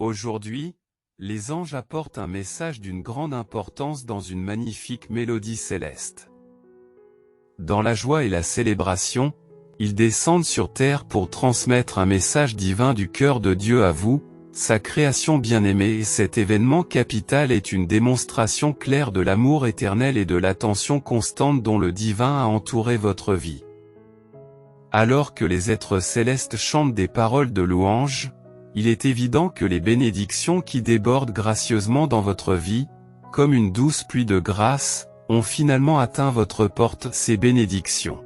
Aujourd'hui, les anges apportent un message d'une grande importance dans une magnifique mélodie céleste. Dans la joie et la célébration, ils descendent sur terre pour transmettre un message divin du cœur de Dieu à vous, sa création bien-aimée, et cet événement capital est une démonstration claire de l'amour éternel et de l'attention constante dont le divin a entouré votre vie. Alors que les êtres célestes chantent des paroles de louange, il est évident que les bénédictions qui débordent gracieusement dans votre vie, comme une douce pluie de grâce, ont finalement atteint votre porte. Ces bénédictions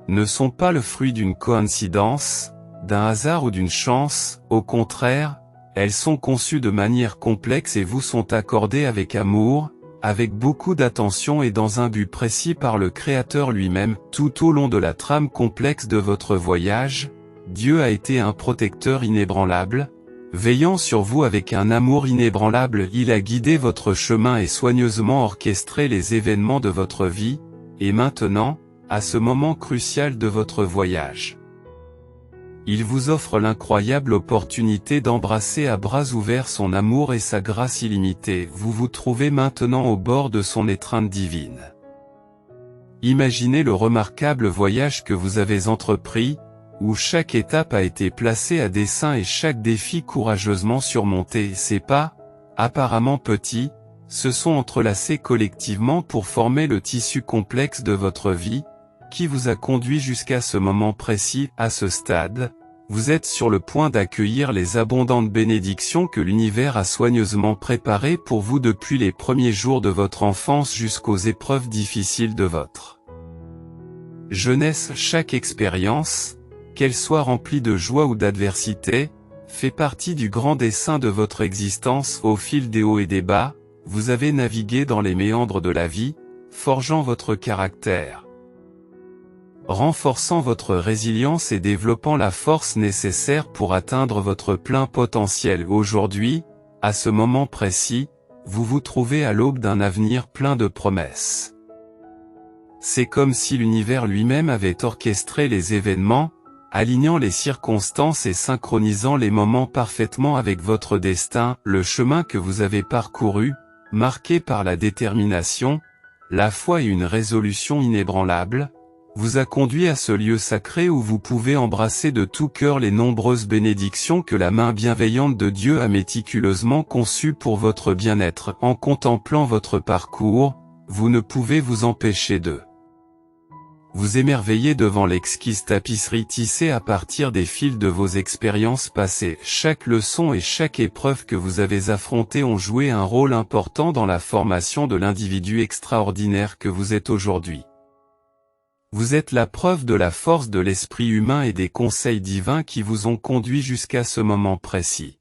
ne sont pas le fruit d'une coïncidence, d'un hasard ou d'une chance, au contraire, elles sont conçues de manière complexe et vous sont accordées avec amour, avec beaucoup d'attention et dans un but précis par le Créateur lui-même. Tout au long de la trame complexe de votre voyage, Dieu a été un protecteur inébranlable, veillant sur vous avec un amour inébranlable. Il a guidé votre chemin et soigneusement orchestré les événements de votre vie, et maintenant, à ce moment crucial de votre voyage, il vous offre l'incroyable opportunité d'embrasser à bras ouverts son amour et sa grâce illimitée. Vous vous trouvez maintenant au bord de son étreinte divine. Imaginez le remarquable voyage que vous avez entrepris, où chaque étape a été placée à dessein et chaque défi courageusement surmonté. Ces pas, apparemment petits, se sont entrelacés collectivement pour former le tissu complexe de votre vie, qui vous a conduit jusqu'à ce moment précis. À ce stade, vous êtes sur le point d'accueillir les abondantes bénédictions que l'univers a soigneusement préparées pour vous depuis les premiers jours de votre enfance jusqu'aux épreuves difficiles de votre jeunesse. Chaque expérience, qu'elle soit remplie de joie ou d'adversité, fait partie du grand dessein de votre existence. Au fil des hauts et des bas, vous avez navigué dans les méandres de la vie, forgeant votre caractère, renforçant votre résilience et développant la force nécessaire pour atteindre votre plein potentiel. Aujourd'hui, à ce moment précis, vous vous trouvez à l'aube d'un avenir plein de promesses. C'est comme si l'univers lui-même avait orchestré les événements, alignant les circonstances et synchronisant les moments parfaitement avec votre destin. Le chemin que vous avez parcouru, marqué par la détermination, la foi et une résolution inébranlable, vous a conduit à ce lieu sacré où vous pouvez embrasser de tout cœur les nombreuses bénédictions que la main bienveillante de Dieu a méticuleusement conçues pour votre bien-être. En contemplant votre parcours, vous ne pouvez vous empêcher de vous émerveiller devant l'exquise tapisserie tissée à partir des fils de vos expériences passées. Chaque leçon et chaque épreuve que vous avez affrontée ont joué un rôle important dans la formation de l'individu extraordinaire que vous êtes aujourd'hui. Vous êtes la preuve de la force de l'esprit humain et des conseils divins qui vous ont conduit jusqu'à ce moment précis.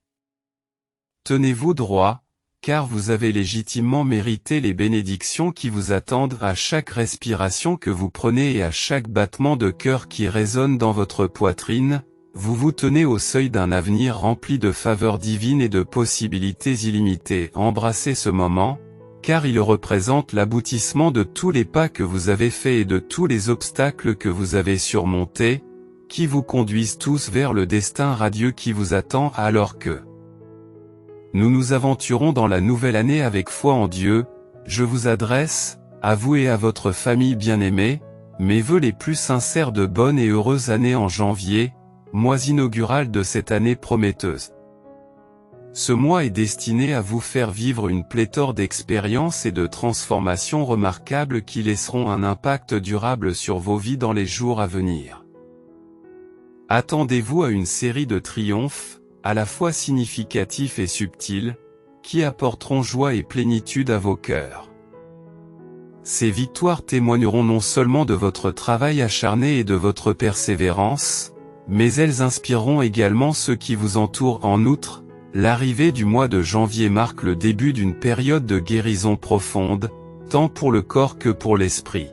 Tenez-vous droit, car vous avez légitimement mérité les bénédictions qui vous attendent à chaque respiration que vous prenez et à chaque battement de cœur qui résonne dans votre poitrine. Vous vous tenez au seuil d'un avenir rempli de faveurs divines et de possibilités illimitées. Embrassez ce moment, car il représente l'aboutissement de tous les pas que vous avez faits et de tous les obstacles que vous avez surmontés, qui vous conduisent tous vers le destin radieux qui vous attend. Alors que nous nous aventurons dans la nouvelle année avec foi en Dieu, je vous adresse, à vous et à votre famille bien-aimée, mes vœux les plus sincères de bonne et heureuse année en janvier, mois inaugural de cette année prometteuse. Ce mois est destiné à vous faire vivre une pléthore d'expériences et de transformations remarquables qui laisseront un impact durable sur vos vies dans les jours à venir. Attendez-vous à une série de triomphes, à la fois significatifs et subtils, qui apporteront joie et plénitude à vos cœurs. Ces victoires témoigneront non seulement de votre travail acharné et de votre persévérance, mais elles inspireront également ceux qui vous entourent. En outre, l'arrivée du mois de janvier marque le début d'une période de guérison profonde, tant pour le corps que pour l'esprit.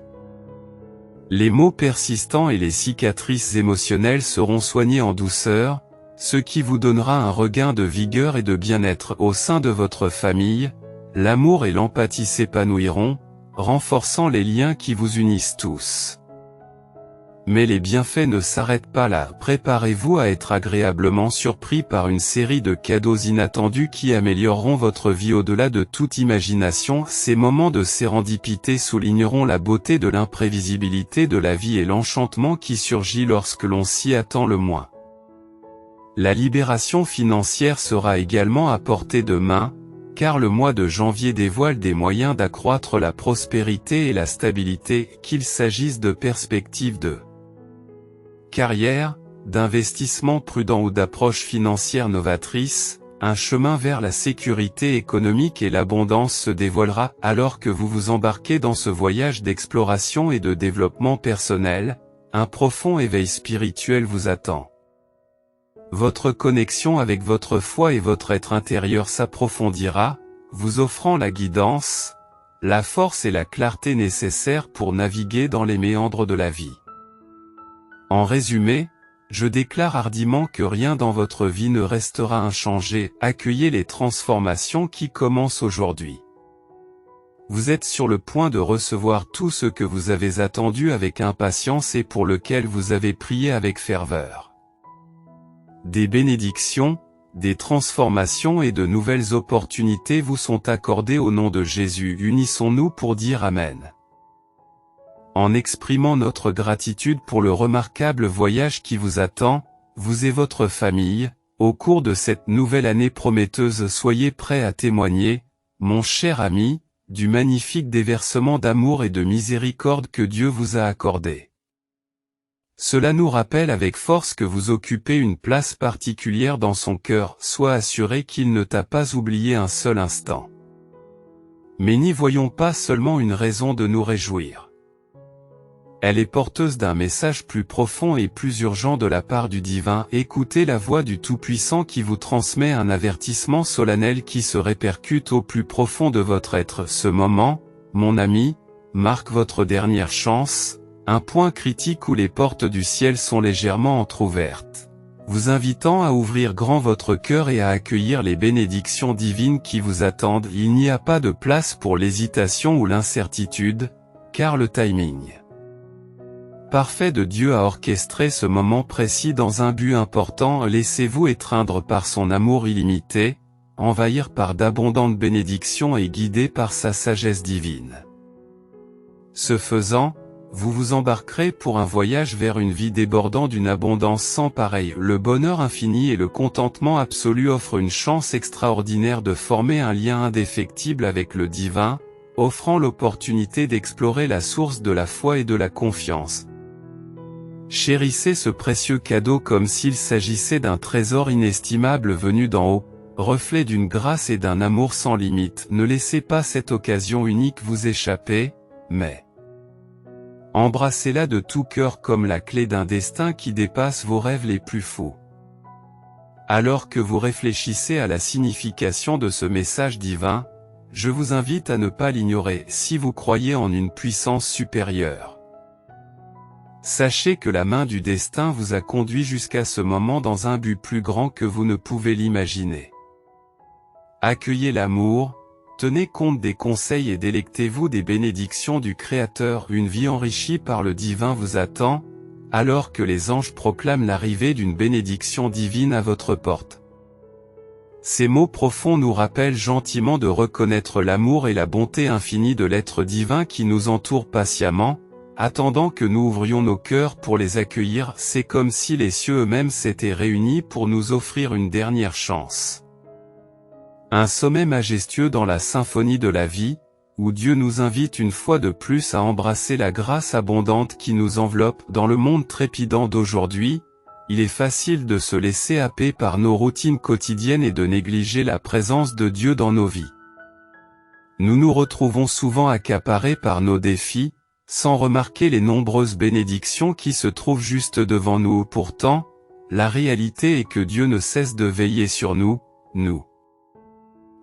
Les maux persistants et les cicatrices émotionnelles seront soignés en douceur, ce qui vous donnera un regain de vigueur et de bien-être. Au sein de votre famille, l'amour et l'empathie s'épanouiront, renforçant les liens qui vous unissent tous. Mais les bienfaits ne s'arrêtent pas là. Préparez-vous à être agréablement surpris par une série de cadeaux inattendus qui amélioreront votre vie au-delà de toute imagination. Ces moments de sérendipité souligneront la beauté de l'imprévisibilité de la vie et l'enchantement qui surgit lorsque l'on s'y attend le moins. La libération financière sera également à portée de main, car le mois de janvier dévoile des moyens d'accroître la prospérité et la stabilité, qu'il s'agisse de perspectives de carrière, d'investissement prudent ou d'approche financière novatrice. Un chemin vers la sécurité économique et l'abondance se dévoilera alors que vous vous embarquez dans ce voyage d'exploration et de développement personnel. Un profond éveil spirituel vous attend. Votre connexion avec votre foi et votre être intérieur s'approfondira, vous offrant la guidance, la force et la clarté nécessaires pour naviguer dans les méandres de la vie. En résumé, je déclare hardiment que rien dans votre vie ne restera inchangé. Accueillez les transformations qui commencent aujourd'hui. Vous êtes sur le point de recevoir tout ce que vous avez attendu avec impatience et pour lequel vous avez prié avec ferveur. Des bénédictions, des transformations et de nouvelles opportunités vous sont accordées au nom de Jésus. Unissons-nous pour dire Amen. En exprimant notre gratitude pour le remarquable voyage qui vous attend, vous et votre famille, au cours de cette nouvelle année prometteuse, soyez prêts à témoigner, mon cher ami, du magnifique déversement d'amour et de miséricorde que Dieu vous a accordé. Cela nous rappelle avec force que vous occupez une place particulière dans son cœur. Sois assuré qu'il ne t'a pas oublié un seul instant. Mais n'y voyons pas seulement une raison de nous réjouir. Elle est porteuse d'un message plus profond et plus urgent de la part du divin. Écoutez la voix du Tout-Puissant qui vous transmet un avertissement solennel qui se répercute au plus profond de votre être. Ce moment, mon ami, marque votre dernière chance, un point critique où les portes du ciel sont légèrement entr'ouvertes, vous invitant à ouvrir grand votre cœur et à accueillir les bénédictions divines qui vous attendent. Il n'y a pas de place pour l'hésitation ou l'incertitude, car le timing parfait de Dieu a orchestré ce moment précis dans un but important. Laissez-vous étreindre par son amour illimité, envahir par d'abondantes bénédictions et guidé par sa sagesse divine. Ce faisant, vous vous embarquerez pour un voyage vers une vie débordant d'une abondance sans pareille. Le bonheur infini et le contentement absolu offrent une chance extraordinaire de former un lien indéfectible avec le divin, offrant l'opportunité d'explorer la source de la foi et de la confiance. Chérissez ce précieux cadeau comme s'il s'agissait d'un trésor inestimable venu d'en haut, reflet d'une grâce et d'un amour sans limite. Ne laissez pas cette occasion unique vous échapper, mais embrassez-la de tout cœur comme la clé d'un destin qui dépasse vos rêves les plus fous. Alors que vous réfléchissez à la signification de ce message divin, je vous invite à ne pas l'ignorer si vous croyez en une puissance supérieure. Sachez que la main du destin vous a conduit jusqu'à ce moment dans un but plus grand que vous ne pouvez l'imaginer. Accueillez l'amour, tenez compte des conseils et délectez-vous des bénédictions du Créateur. Une vie enrichie par le divin vous attend, alors que les anges proclament l'arrivée d'une bénédiction divine à votre porte. Ces mots profonds nous rappellent gentiment de reconnaître l'amour et la bonté infinie de l'être divin qui nous entoure patiemment, attendant que nous ouvrions nos cœurs pour les accueillir. C'est comme si les cieux eux-mêmes s'étaient réunis pour nous offrir une dernière chance. Un sommet majestueux dans la symphonie de la vie, où Dieu nous invite une fois de plus à embrasser la grâce abondante qui nous enveloppe. Dans le monde trépidant d'aujourd'hui, il est facile de se laisser happer par nos routines quotidiennes et de négliger la présence de Dieu dans nos vies. Nous nous retrouvons souvent accaparés par nos défis, sans remarquer les nombreuses bénédictions qui se trouvent juste devant nous. Pourtant, la réalité est que Dieu ne cesse de veiller sur nous,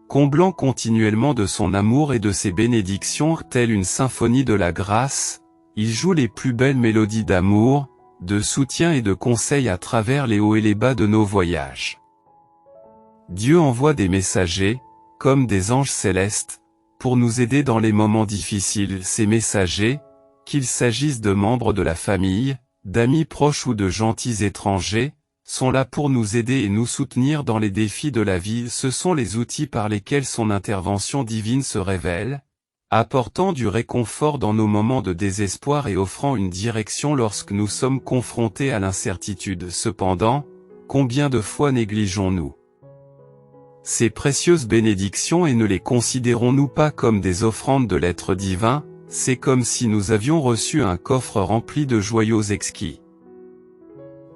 comblant continuellement de son amour et de ses bénédictions. Telle une symphonie de la grâce, il joue les plus belles mélodies d'amour, de soutien et de conseil à travers les hauts et les bas de nos voyages. Dieu envoie des messagers, comme des anges célestes, pour nous aider dans les moments difficiles. Ces messagers, qu'il s'agisse de membres de la famille, d'amis proches ou de gentils étrangers, sont là pour nous aider et nous soutenir dans les défis de la vie. Ce sont les outils par lesquels son intervention divine se révèle, apportant du réconfort dans nos moments de désespoir et offrant une direction lorsque nous sommes confrontés à l'incertitude. Cependant, combien de fois négligeons-nous ces précieuses bénédictions et ne les considérons-nous pas comme des offrandes de l'être divin? C'est comme si nous avions reçu un coffre rempli de joyaux exquis,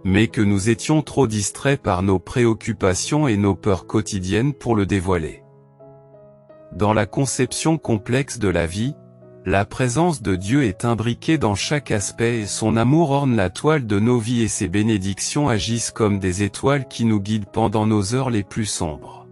mais que nous étions trop distraits par nos préoccupations et nos peurs quotidiennes pour le dévoiler. Dans la conception complexe de la vie, la présence de Dieu est imbriquée dans chaque aspect et son amour orne la toile de nos vies et ses bénédictions agissent comme des étoiles qui nous guident pendant nos heures les plus sombres.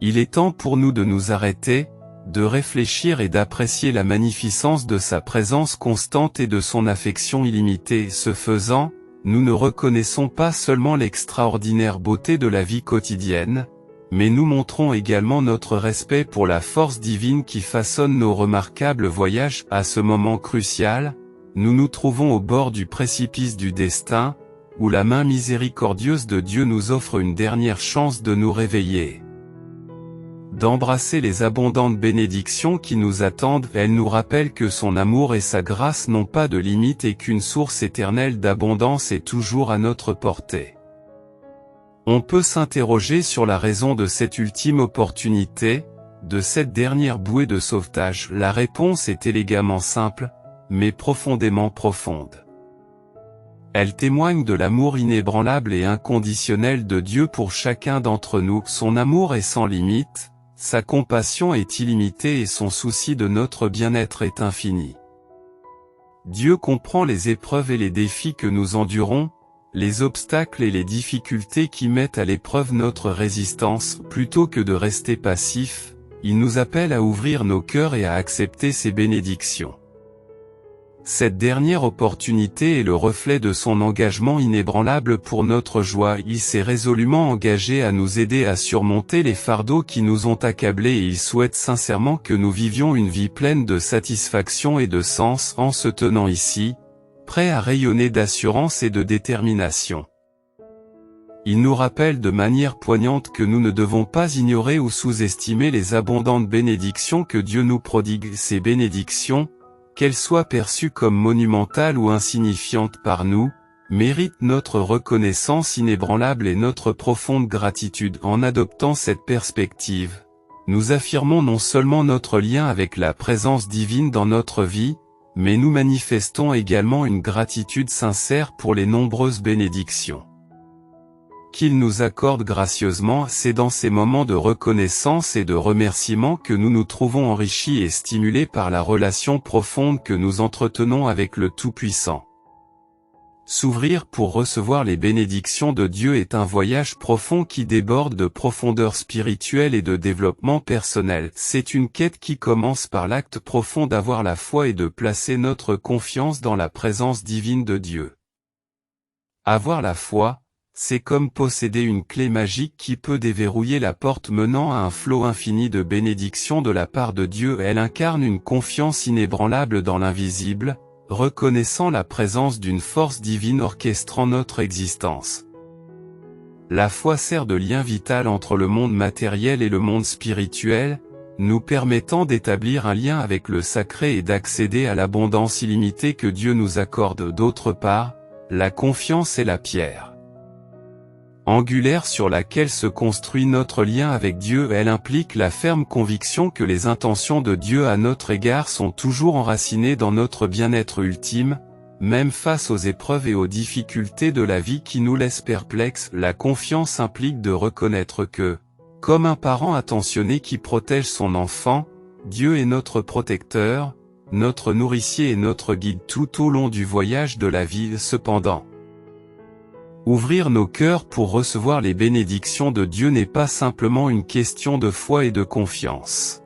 Il est temps pour nous de nous arrêter, de réfléchir et d'apprécier la magnificence de sa présence constante et de son affection illimitée. Ce faisant, nous ne reconnaissons pas seulement l'extraordinaire beauté de la vie quotidienne, mais nous montrons également notre respect pour la force divine qui façonne nos remarquables voyages. À ce moment crucial, nous nous trouvons au bord du précipice du destin, où la main miséricordieuse de Dieu nous offre une dernière chance de nous réveiller, d'embrasser les abondantes bénédictions qui nous attendent. Elle nous rappelle que son amour et sa grâce n'ont pas de limite et qu'une source éternelle d'abondance est toujours à notre portée. On peut s'interroger sur la raison de cette ultime opportunité, de cette dernière bouée de sauvetage. La réponse est élégamment simple, mais profondément profonde. Elle témoigne de l'amour inébranlable et inconditionnel de Dieu pour chacun d'entre nous. Son amour est sans limite, sa compassion est illimitée et son souci de notre bien-être est infini. Dieu comprend les épreuves et les défis que nous endurons, les obstacles et les difficultés qui mettent à l'épreuve notre résistance. Plutôt que de rester passifs, il nous appelle à ouvrir nos cœurs et à accepter ses bénédictions. Cette dernière opportunité est le reflet de son engagement inébranlable pour notre joie. Il s'est résolument engagé à nous aider à surmonter les fardeaux qui nous ont accablés et il souhaite sincèrement que nous vivions une vie pleine de satisfaction et de sens en se tenant ici, prêts à rayonner d'assurance et de détermination. Il nous rappelle de manière poignante que nous ne devons pas ignorer ou sous-estimer les abondantes bénédictions que Dieu nous prodigue. Ces bénédictions, qu'elles soient perçues comme monumentales ou insignifiantes par nous, méritent notre reconnaissance inébranlable et notre profonde gratitude. En adoptant cette perspective, nous affirmons non seulement notre lien avec la présence divine dans notre vie, mais nous manifestons également une gratitude sincère pour les nombreuses bénédictions qu'il nous accorde gracieusement. C'est dans ces moments de reconnaissance et de remerciement que nous nous trouvons enrichis et stimulés par la relation profonde que nous entretenons avec le Tout-Puissant. S'ouvrir pour recevoir les bénédictions de Dieu est un voyage profond qui déborde de profondeur spirituelle et de développement personnel. C'est une quête qui commence par l'acte profond d'avoir la foi et de placer notre confiance dans la présence divine de Dieu. Avoir la foi, c'est comme posséder une clé magique qui peut déverrouiller la porte menant à un flot infini de bénédictions de la part de Dieu. Elle incarne une confiance inébranlable dans l'invisible, reconnaissant la présence d'une force divine orchestrant notre existence. La foi sert de lien vital entre le monde matériel et le monde spirituel, nous permettant d'établir un lien avec le sacré et d'accéder à l'abondance illimitée que Dieu nous accorde. D'autre part, la confiance est la pierre angulaire sur laquelle se construit notre lien avec Dieu. Elle implique la ferme conviction que les intentions de Dieu à notre égard sont toujours enracinées dans notre bien-être ultime, même face aux épreuves et aux difficultés de la vie qui nous laissent perplexes. La confiance implique de reconnaître que, comme un parent attentionné qui protège son enfant, Dieu est notre protecteur, notre nourricier et notre guide tout au long du voyage de la vie. Cependant, ouvrir nos cœurs pour recevoir les bénédictions de Dieu n'est pas simplement une question de foi et de confiance.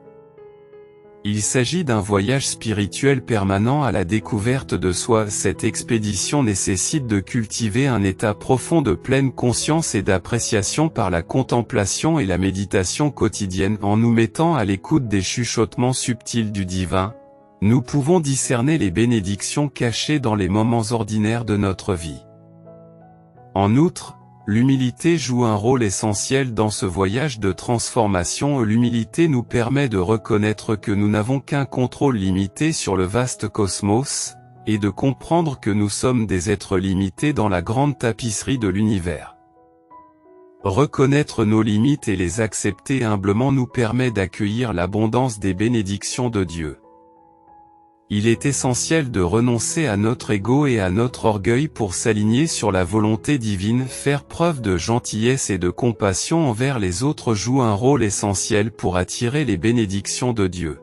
Il s'agit d'un voyage spirituel permanent à la découverte de soi. Cette expédition nécessite de cultiver un état profond de pleine conscience et d'appréciation par la contemplation et la méditation quotidienne. En nous mettant à l'écoute des chuchotements subtils du divin, Nous pouvons discerner les bénédictions cachées dans les moments ordinaires de notre vie. En outre, l'humilité joue un rôle essentiel dans ce voyage de transformation. L'humilité nous permet de reconnaître que nous n'avons qu'un contrôle limité sur le vaste cosmos, et de comprendre que nous sommes des êtres limités dans la grande tapisserie de l'univers. Reconnaître nos limites et les accepter humblement nous permet d'accueillir l'abondance des bénédictions de Dieu. Il est essentiel de renoncer à notre ego et à notre orgueil pour s'aligner sur la volonté divine. Faire preuve de gentillesse et de compassion envers les autres joue un rôle essentiel pour attirer les bénédictions de Dieu.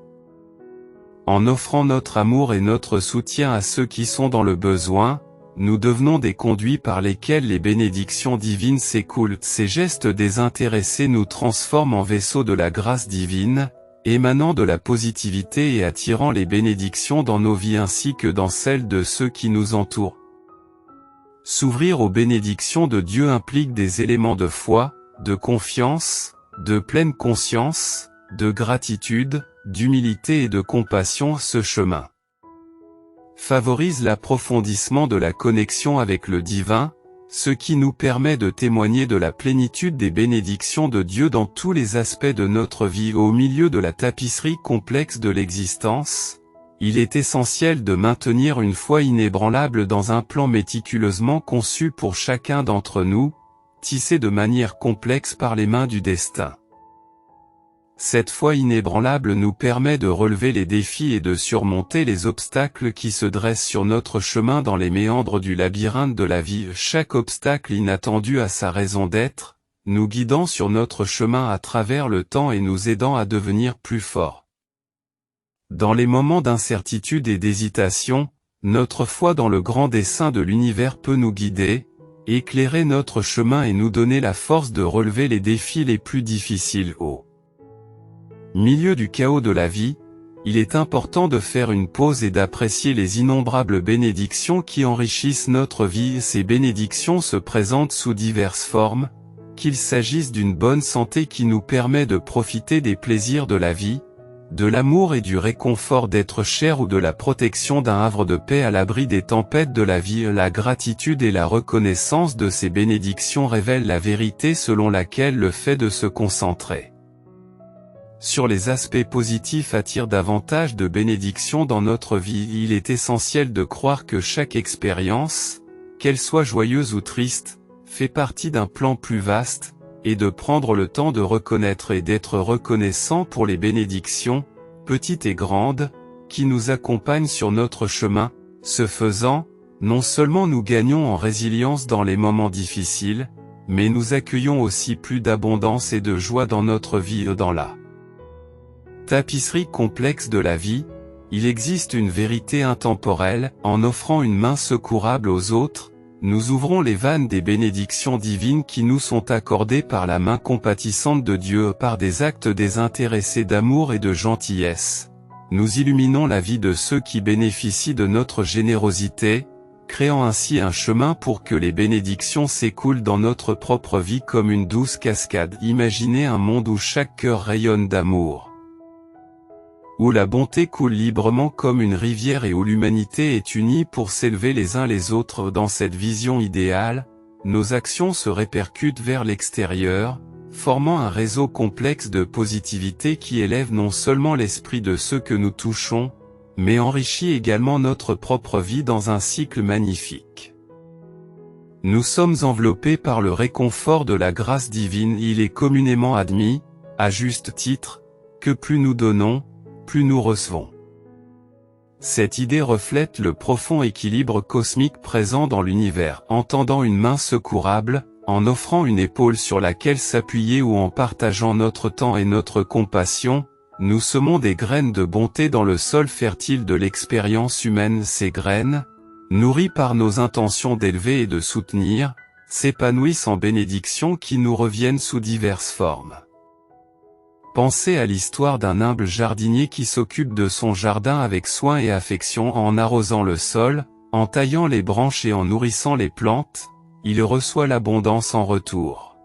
En offrant notre amour et notre soutien à ceux qui sont dans le besoin, nous devenons des conduits par lesquels les bénédictions divines s'écoulent. Ces gestes désintéressés nous transforment en vaisseaux de la grâce divine, émanant de la positivité et attirant les bénédictions dans nos vies ainsi que dans celles de ceux qui nous entourent. S'ouvrir aux bénédictions de Dieu implique des éléments de foi, de confiance, de pleine conscience, de gratitude, d'humilité et de compassion. Ce chemin favorise l'approfondissement de la connexion avec le divin, ce qui nous permet de témoigner de la plénitude des bénédictions de Dieu dans tous les aspects de notre vie. Au milieu de la tapisserie complexe de l'existence, il est essentiel de maintenir une foi inébranlable dans un plan méticuleusement conçu pour chacun d'entre nous, tissé de manière complexe par les mains du destin. Cette foi inébranlable nous permet de relever les défis et de surmonter les obstacles qui se dressent sur notre chemin dans les méandres du labyrinthe de la vie. Chaque obstacle inattendu a sa raison d'être, nous guidant sur notre chemin à travers le temps et nous aidant à devenir plus forts. Dans les moments d'incertitude et d'hésitation, notre foi dans le grand dessein de l'univers peut nous guider, éclairer notre chemin et nous donner la force de relever les défis les plus difficiles. Au milieu du chaos de la vie, il est important de faire une pause et d'apprécier les innombrables bénédictions qui enrichissent notre vie. Ces bénédictions se présentent sous diverses formes, qu'il s'agisse d'une bonne santé qui nous permet de profiter des plaisirs de la vie, de l'amour et du réconfort d'être cher ou de la protection d'un havre de paix à l'abri des tempêtes de la vie. La gratitude et la reconnaissance de ces bénédictions révèlent la vérité selon laquelle le fait de se concentrer sur les aspects positifs attire davantage de bénédictions dans notre vie. Il est essentiel de croire que chaque expérience, qu'elle soit joyeuse ou triste, fait partie d'un plan plus vaste, et de prendre le temps de reconnaître et d'être reconnaissant pour les bénédictions, petites et grandes, qui nous accompagnent sur notre chemin. Ce faisant, non seulement nous gagnons en résilience dans les moments difficiles, mais nous accueillons aussi plus d'abondance et de joie dans notre vie. Dans la tapisserie complexe de la vie, il existe une vérité intemporelle. En offrant une main secourable aux autres, nous ouvrons les vannes des bénédictions divines qui nous sont accordées par la main compatissante de Dieu. Par des actes désintéressés d'amour et de gentillesse, nous illuminons la vie de ceux qui bénéficient de notre générosité, créant ainsi un chemin pour que les bénédictions s'écoulent dans notre propre vie comme une douce cascade. Imaginez un monde où chaque cœur rayonne d'amour, où la bonté coule librement comme une rivière et où l'humanité est unie pour s'élever les uns les autres. Dans cette vision idéale, nos actions se répercutent vers l'extérieur, formant un réseau complexe de positivité qui élève non seulement l'esprit de ceux que nous touchons, mais enrichit également notre propre vie dans un cycle magnifique. Nous sommes enveloppés par le réconfort de la grâce divine. Il est communément admis, à juste titre, que plus nous donnons, plus nous recevons. Cette idée reflète le profond équilibre cosmique présent dans l'univers. En tendant une main secourable, en offrant une épaule sur laquelle s'appuyer ou en partageant notre temps et notre compassion, nous semons des graines de bonté dans le sol fertile de l'expérience humaine. Ces graines, nourries par nos intentions d'élever et de soutenir, s'épanouissent en bénédictions qui nous reviennent sous diverses formes. Pensez à l'histoire d'un humble jardinier qui s'occupe de son jardin avec soin et affection. En arrosant le sol, en taillant les branches et en nourrissant les plantes, il reçoit l'abondance en retour.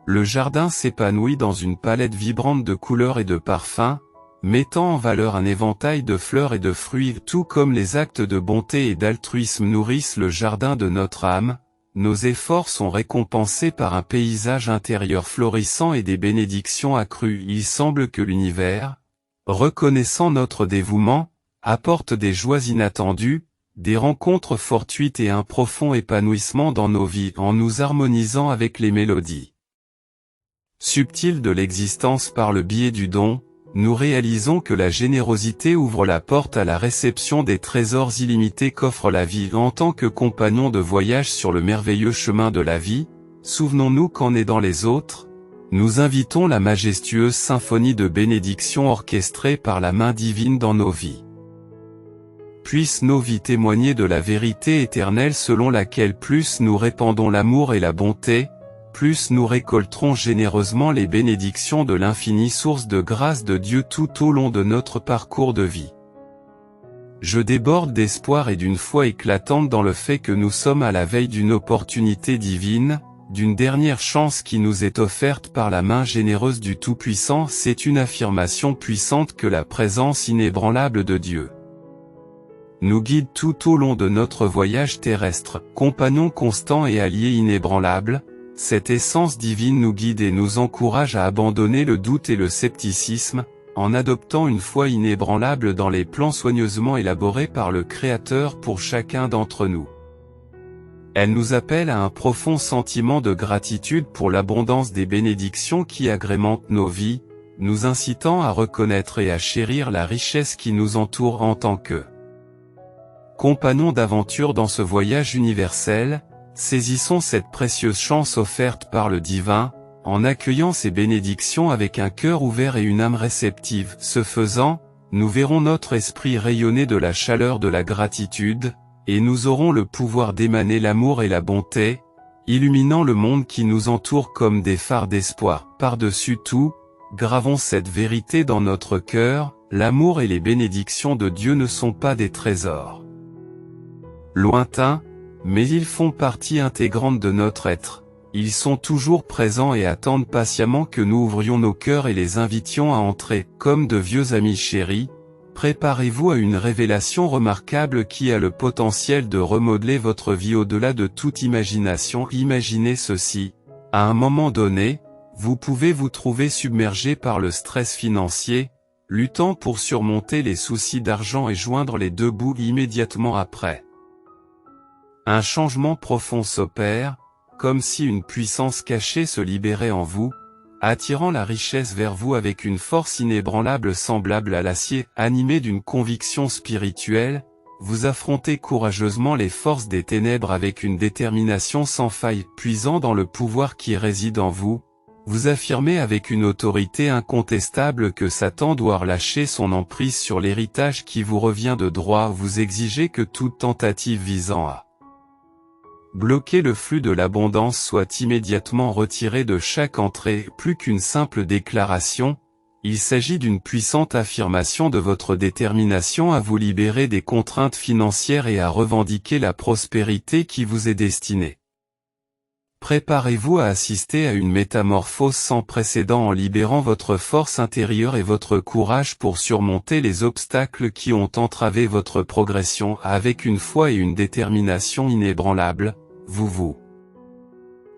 Le jardin s'épanouit dans une palette vibrante de couleurs et de parfums, mettant en valeur un éventail de fleurs et de fruits, tout comme les actes de bonté et d'altruisme nourrissent le jardin de notre âme, nos efforts sont récompensés par un paysage intérieur florissant et des bénédictions accrues. Il semble que l'univers, reconnaissant notre dévouement, apporte des joies inattendues, des rencontres fortuites et un profond épanouissement dans nos vies en nous harmonisant avec les mélodies subtiles de l'existence. Par le biais du don, nous réalisons que la générosité ouvre la porte à la réception des trésors illimités qu'offre la vie. En tant que compagnons de voyage sur le merveilleux chemin de la vie, souvenons-nous qu'en aidant les autres, nous invitons la majestueuse symphonie de bénédictions orchestrée par la main divine dans nos vies. Puissent nos vies témoigner de la vérité éternelle selon laquelle plus nous répandons l'amour et la bonté, plus nous récolterons généreusement les bénédictions de l'infinie source de grâce de Dieu tout au long de notre parcours de vie. Je déborde d'espoir et d'une foi éclatante dans le fait que nous sommes à la veille d'une opportunité divine, d'une dernière chance qui nous est offerte par la main généreuse du Tout-Puissant. C'est une affirmation puissante que la présence inébranlable de Dieu nous guide tout au long de notre voyage terrestre, compagnon constant et allié inébranlable. Cette essence divine nous guide et nous encourage à abandonner le doute et le scepticisme, en adoptant une foi inébranlable dans les plans soigneusement élaborés par le Créateur pour chacun d'entre nous. Elle nous appelle à un profond sentiment de gratitude pour l'abondance des bénédictions qui agrémentent nos vies, nous incitant à reconnaître et à chérir la richesse qui nous entoure en tant que compagnons d'aventure dans ce voyage universel. Saisissons cette précieuse chance offerte par le divin, en accueillant ces bénédictions avec un cœur ouvert et une âme réceptive. Ce faisant, nous verrons notre esprit rayonner de la chaleur de la gratitude, et nous aurons le pouvoir d'émaner l'amour et la bonté, illuminant le monde qui nous entoure comme des phares d'espoir. Par-dessus tout, gravons cette vérité dans notre cœur: l'amour et les bénédictions de Dieu ne sont pas des trésors lointains, mais ils font partie intégrante de notre être. Ils sont toujours présents et attendent patiemment que nous ouvrions nos cœurs et les invitions à entrer. Comme de vieux amis chéris, préparez-vous à une révélation remarquable qui a le potentiel de remodeler votre vie au-delà de toute imagination. Imaginez ceci: à un moment donné, vous pouvez vous trouver submergé par le stress financier, luttant pour surmonter les soucis d'argent et joindre les deux bouts immédiatement après. Un changement profond s'opère, comme si une puissance cachée se libérait en vous, attirant la richesse vers vous avec une force inébranlable semblable à l'acier. Animé d'une conviction spirituelle, vous affrontez courageusement les forces des ténèbres avec une détermination sans faille. Puisant dans le pouvoir qui réside en vous, vous affirmez avec une autorité incontestable que Satan doit relâcher son emprise sur l'héritage qui vous revient de droit. Vous exigez que toute tentative visant à bloquer le flux de l'abondance soit immédiatement retirée de chaque entrée. Plus qu'une simple déclaration, il s'agit d'une puissante affirmation de votre détermination à vous libérer des contraintes financières et à revendiquer la prospérité qui vous est destinée. Préparez-vous à assister à une métamorphose sans précédent en libérant votre force intérieure et votre courage pour surmonter les obstacles qui ont entravé votre progression. Avec une foi et une détermination inébranlables, vous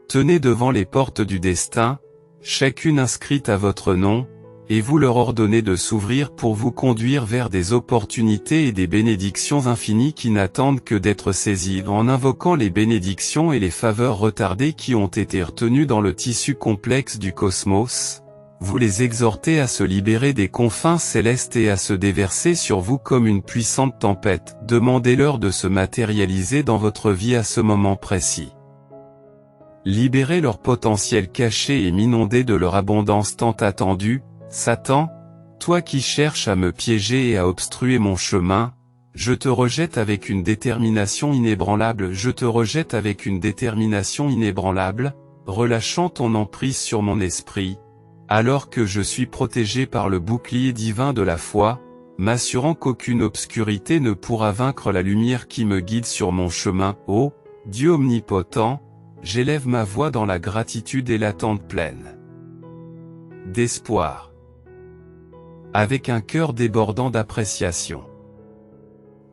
tenez devant les portes du destin, chacune inscrite à votre nom, et vous leur ordonnez de s'ouvrir pour vous conduire vers des opportunités et des bénédictions infinies qui n'attendent que d'être saisies. En invoquant les bénédictions et les faveurs retardées qui ont été retenues dans le tissu complexe du cosmos, vous les exhortez à se libérer des confins célestes et à se déverser sur vous comme une puissante tempête. Demandez-leur de se matérialiser dans votre vie à ce moment précis. Libérez leur potentiel caché et m'inondez de leur abondance tant attendue. Satan, toi qui cherches à me piéger et à obstruer mon chemin, je te rejette avec une détermination inébranlable. Je te rejette avec une détermination inébranlable, relâchant ton emprise sur mon esprit, alors que je suis protégé par le bouclier divin de la foi, m'assurant qu'aucune obscurité ne pourra vaincre la lumière qui me guide sur mon chemin. Ô Dieu omnipotent, j'élève ma voix dans la gratitude et l'attente pleine d'espoir. avec un cœur débordant d'appréciation.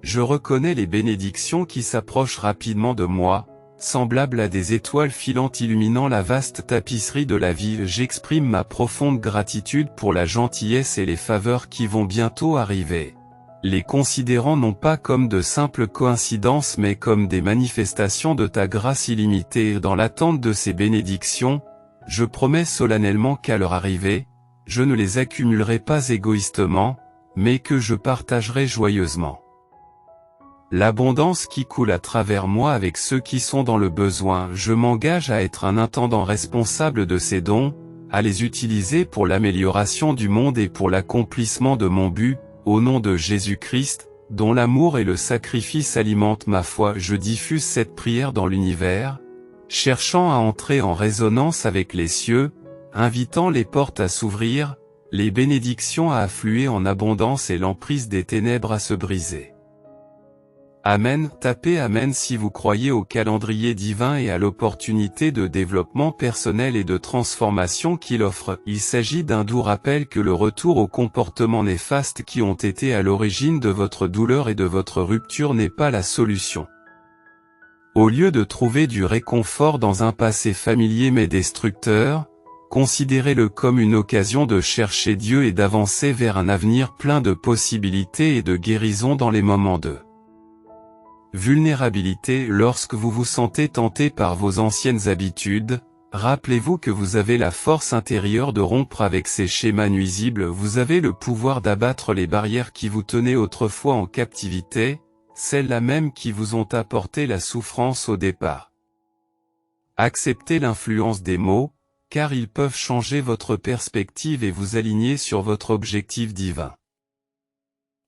Je reconnais les bénédictions qui s'approchent rapidement de moi, semblables à des étoiles filantes illuminant la vaste tapisserie de la vie. J'exprime ma profonde gratitude pour la gentillesse et les faveurs qui vont bientôt arriver, les considérant non pas comme de simples coïncidences mais comme des manifestations de ta grâce illimitée. Dans l'attente de ces bénédictions, je promets solennellement qu'à leur arrivée, je ne les accumulerai pas égoïstement, mais que je partagerai joyeusement. L'abondance qui coule à travers moi avec ceux qui sont dans le besoin. Je m'engage à être un intendant responsable de ces dons, à les utiliser pour l'amélioration du monde et pour l'accomplissement de mon but, au nom de Jésus-Christ, dont l'amour et le sacrifice alimentent ma foi. Je diffuse cette prière dans l'univers, cherchant à entrer en résonance avec les cieux, invitant les portes à s'ouvrir, les bénédictions à affluer en abondance et l'emprise des ténèbres à se briser. Amen. Tapez Amen si vous croyez au calendrier divin et à l'opportunité de développement personnel et de transformation qu'il offre. Il s'agit d'un doux rappel que le retour aux comportements néfastes qui ont été à l'origine de votre douleur et de votre rupture n'est pas la solution. Au lieu de trouver du réconfort dans un passé familier mais destructeur, considérez-le comme une occasion de chercher Dieu et d'avancer vers un avenir plein de possibilités et de guérison dans les moments de vulnérabilité. Lorsque vous vous sentez tenté par vos anciennes habitudes, rappelez-vous que vous avez la force intérieure de rompre avec ces schémas nuisibles. Vous avez le pouvoir d'abattre les barrières qui vous tenaient autrefois en captivité, celles-là même qui vous ont apporté la souffrance au départ. Acceptez l'influence des mots, car ils peuvent changer votre perspective et vous aligner sur votre objectif divin.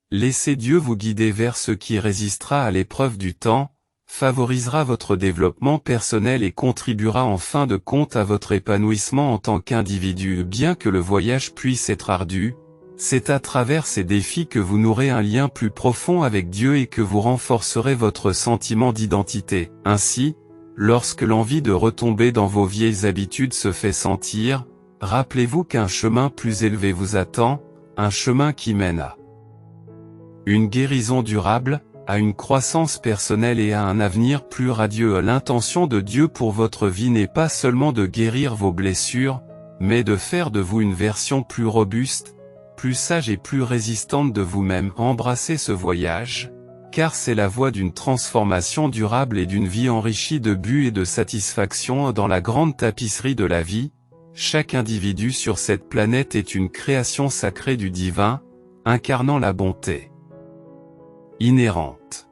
Laissez Dieu vous guider vers ce qui résistera à l'épreuve du temps, favorisera votre développement personnel et contribuera en fin de compte à votre épanouissement en tant qu'individu. Bien que le voyage puisse être ardu, c'est à travers ces défis que vous nouerez un lien plus profond avec Dieu et que vous renforcerez votre sentiment d'identité. Ainsi, lorsque l'envie de retomber dans vos vieilles habitudes se fait sentir, rappelez-vous qu'un chemin plus élevé vous attend, un chemin qui mène à une guérison durable, à une croissance personnelle et à un avenir plus radieux. L'intention de Dieu pour votre vie n'est pas seulement de guérir vos blessures, mais de faire de vous une version plus robuste, plus sage et plus résistante de vous-même. Embrassez ce voyage, car c'est la voie d'une transformation durable et d'une vie enrichie de buts et de satisfaction. Dans la grande tapisserie de la vie, chaque individu sur cette planète est une création sacrée du divin, incarnant la bonté inhérente.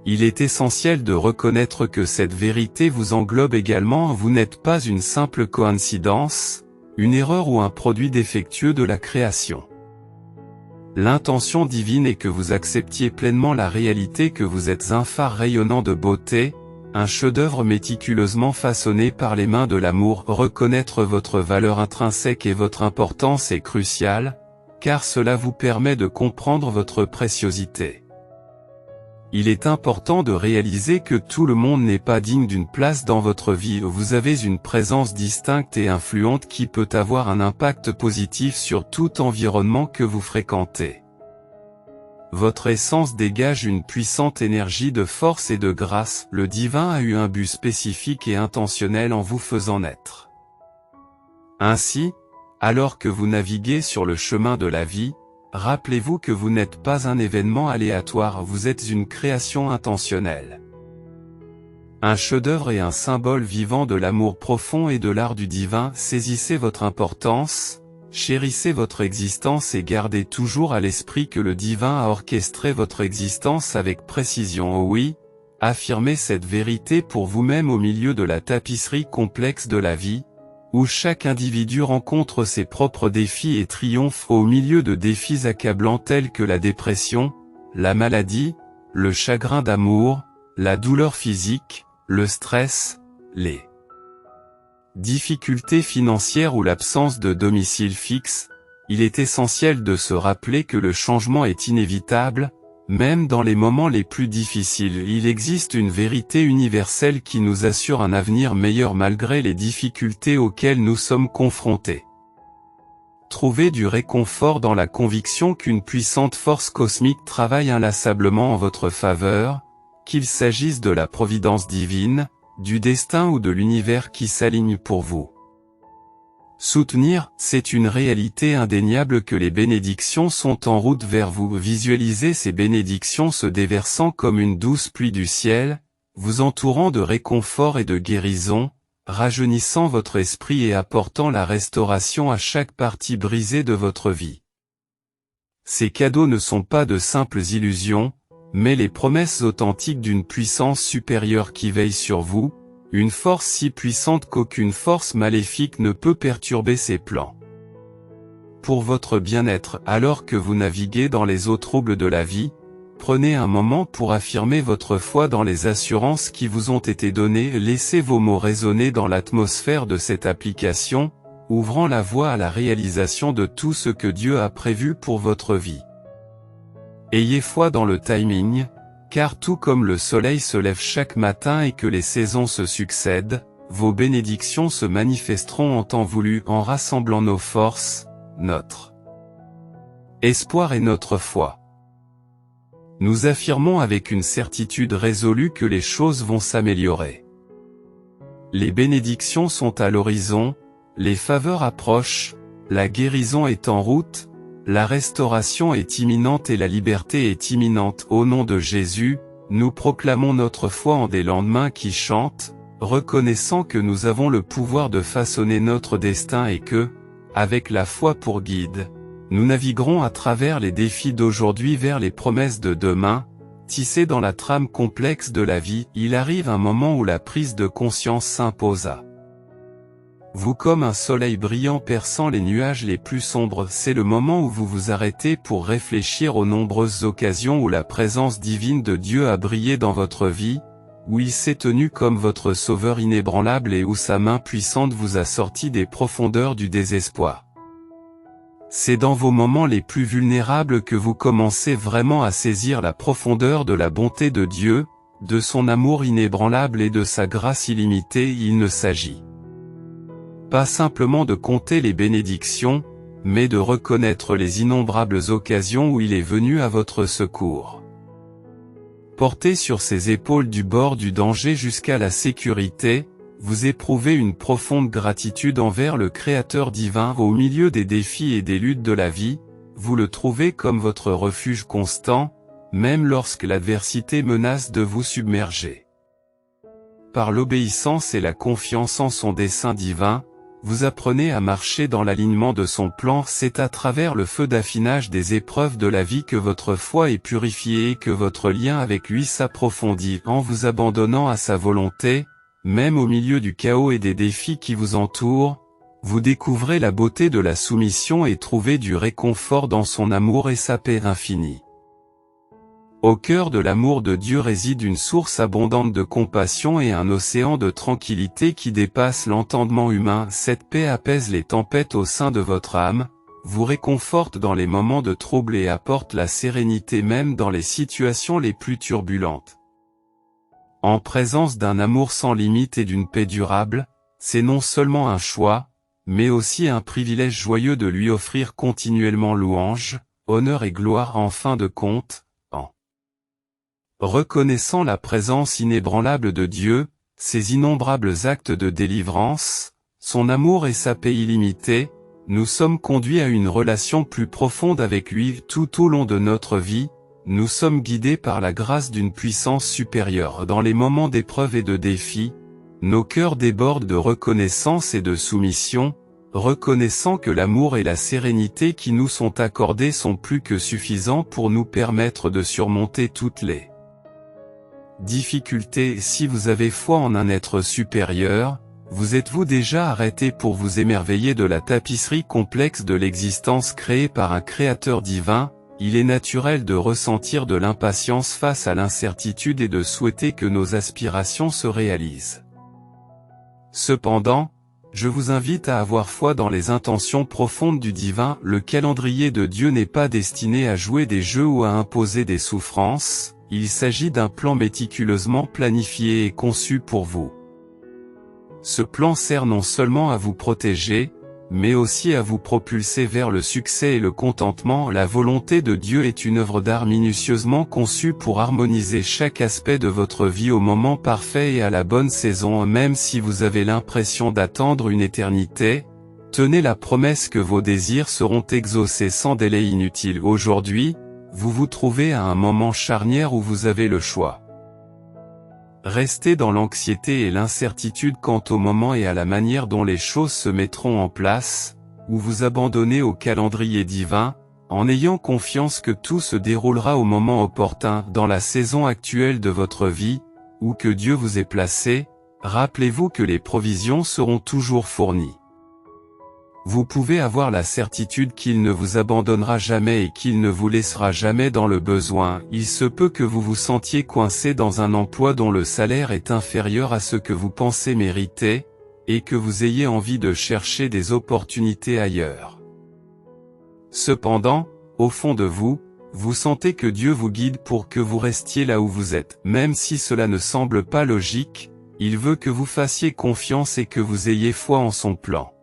Il est essentiel de reconnaître que cette vérité vous englobe également. Vous n'êtes pas une simple coïncidence, une erreur ou un produit défectueux de la création. L'intention divine est que vous acceptiez pleinement la réalité que vous êtes un phare rayonnant de beauté, un chef-d'œuvre méticuleusement façonné par les mains de l'amour. Reconnaître votre valeur intrinsèque et votre importance est crucial, car cela vous permet de comprendre votre préciosité. Il est important de réaliser que tout le monde n'est pas digne d'une place dans votre vie. Vous avez une présence distincte et influente qui peut avoir un impact positif sur tout environnement que vous fréquentez. Votre essence dégage une puissante énergie de force et de grâce. Le divin a eu un but spécifique et intentionnel en vous faisant naître. Ainsi, alors que vous naviguez sur le chemin de la vie, rappelez-vous que vous n'êtes pas un événement aléatoire, vous êtes une création intentionnelle. Un chef-d'œuvre et un symbole vivant de l'amour profond et de l'art du divin. Saisissez votre importance, chérissez votre existence et gardez toujours à l'esprit que le divin a orchestré votre existence avec précision. Oh oui, affirmez cette vérité pour vous-même au milieu de la tapisserie complexe de la vie, où chaque individu rencontre ses propres défis et triomphe au milieu de défis accablants tels que la dépression, la maladie, le chagrin d'amour, la douleur physique, le stress, les difficultés financières ou l'absence de domicile fixe. Il est essentiel de se rappeler que le changement est inévitable, même dans les moments les plus difficiles. Il existe une vérité universelle qui nous assure un avenir meilleur malgré les difficultés auxquelles nous sommes confrontés. Trouvez du réconfort dans la conviction qu'une puissante force cosmique travaille inlassablement en votre faveur, qu'il s'agisse de la providence divine, du destin ou de l'univers qui s'aligne pour vous. Soutenir, c'est une réalité indéniable que les bénédictions sont en route vers vous. Visualisez ces bénédictions se déversant comme une douce pluie du ciel, vous entourant de réconfort et de guérison, rajeunissant votre esprit et apportant la restauration à chaque partie brisée de votre vie. Ces cadeaux ne sont pas de simples illusions, mais les promesses authentiques d'une puissance supérieure qui veille sur vous, une force si puissante qu'aucune force maléfique ne peut perturber ses plans. Pour votre bien-être, alors que vous naviguez dans les eaux troubles de la vie, prenez un moment pour affirmer votre foi dans les assurances qui vous ont été données. Laissez vos mots résonner dans l'atmosphère de cette application, ouvrant la voie à la réalisation de tout ce que Dieu a prévu pour votre vie. Ayez foi dans le timing, car tout comme le soleil se lève chaque matin et que les saisons se succèdent, vos bénédictions se manifesteront en temps voulu en rassemblant nos forces, notre espoir et notre foi. Nous affirmons avec une certitude résolue que les choses vont s'améliorer. Les bénédictions sont à l'horizon, les faveurs approchent, la guérison est en route, la restauration est imminente et la liberté est imminente. Au nom de Jésus, nous proclamons notre foi en des lendemains qui chantent, reconnaissant que nous avons le pouvoir de façonner notre destin et que, avec la foi pour guide, nous naviguerons à travers les défis d'aujourd'hui vers les promesses de demain. Tissées dans la trame complexe de la vie, il arrive un moment où la prise de conscience s'impose à vous comme un soleil brillant perçant les nuages les plus sombres. C'est le moment où vous vous arrêtez pour réfléchir aux nombreuses occasions où la présence divine de Dieu a brillé dans votre vie, où il s'est tenu comme votre sauveur inébranlable et où sa main puissante vous a sorti des profondeurs du désespoir. C'est dans vos moments les plus vulnérables que vous commencez vraiment à saisir la profondeur de la bonté de Dieu, de son amour inébranlable et de sa grâce illimitée. Il ne s'agit pas simplement de compter les bénédictions, mais de reconnaître les innombrables occasions où il est venu à votre secours. Porté sur ses épaules du bord du danger jusqu'à la sécurité, vous éprouvez une profonde gratitude envers le Créateur divin. Au milieu des défis et des luttes de la vie, vous le trouvez comme votre refuge constant, même lorsque l'adversité menace de vous submerger. Par l'obéissance et la confiance en son dessein divin, vous apprenez à marcher dans l'alignement de son plan. C'est à travers le feu d'affinage des épreuves de la vie que votre foi est purifiée et que votre lien avec lui s'approfondit. En vous abandonnant à sa volonté, même au milieu du chaos et des défis qui vous entourent, vous découvrez la beauté de la soumission et trouvez du réconfort dans son amour et sa paix infinie. Au cœur de l'amour de Dieu réside une source abondante de compassion et un océan de tranquillité qui dépasse l'entendement humain. Cette paix apaise les tempêtes au sein de votre âme, vous réconforte dans les moments de trouble et apporte la sérénité même dans les situations les plus turbulentes. En présence d'un amour sans limite et d'une paix durable, c'est non seulement un choix, mais aussi un privilège joyeux de lui offrir continuellement louange, honneur et gloire. En fin de compte, reconnaissant la présence inébranlable de Dieu, ses innombrables actes de délivrance, son amour et sa paix illimitée, nous sommes conduits à une relation plus profonde avec lui. Tout au long de notre vie, nous sommes guidés par la grâce d'une puissance supérieure. Dans les moments d'épreuve et de défi, nos cœurs débordent de reconnaissance et de soumission, reconnaissant que l'amour et la sérénité qui nous sont accordés sont plus que suffisants pour nous permettre de surmonter toutes les difficultés. Si vous avez foi en un être supérieur, vous êtes-vous déjà arrêté pour vous émerveiller de la tapisserie complexe de l'existence créée par un créateur divin? Il est naturel de ressentir de l'impatience face à l'incertitude et de souhaiter que nos aspirations se réalisent. Cependant, je vous invite à avoir foi dans les intentions profondes du divin. Le calendrier de Dieu n'est pas destiné à jouer des jeux ou à imposer des souffrances, il s'agit d'un plan méticuleusement planifié et conçu pour vous. Ce plan sert non seulement à vous protéger, mais aussi à vous propulser vers le succès et le contentement. La volonté de Dieu est une œuvre d'art minutieusement conçue pour harmoniser chaque aspect de votre vie au moment parfait et à la bonne saison. Même si vous avez l'impression d'attendre une éternité, tenez la promesse que vos désirs seront exaucés sans délai inutile. Aujourd'hui, vous vous trouvez à un moment charnière où vous avez le choix. Restez dans l'anxiété et l'incertitude quant au moment et à la manière dont les choses se mettront en place, ou vous abandonnez au calendrier divin, en ayant confiance que tout se déroulera au moment opportun dans la saison actuelle de votre vie, où que Dieu vous ait placé. Rappelez-vous que les provisions seront toujours fournies. Vous pouvez avoir la certitude qu'il ne vous abandonnera jamais et qu'il ne vous laissera jamais dans le besoin. Il se peut que vous vous sentiez coincé dans un emploi dont le salaire est inférieur à ce que vous pensez mériter, et que vous ayez envie de chercher des opportunités ailleurs. Cependant, au fond de vous, vous sentez que Dieu vous guide pour que vous restiez là où vous êtes. Même si cela ne semble pas logique, il veut que vous fassiez confiance et que vous ayez foi en son plan.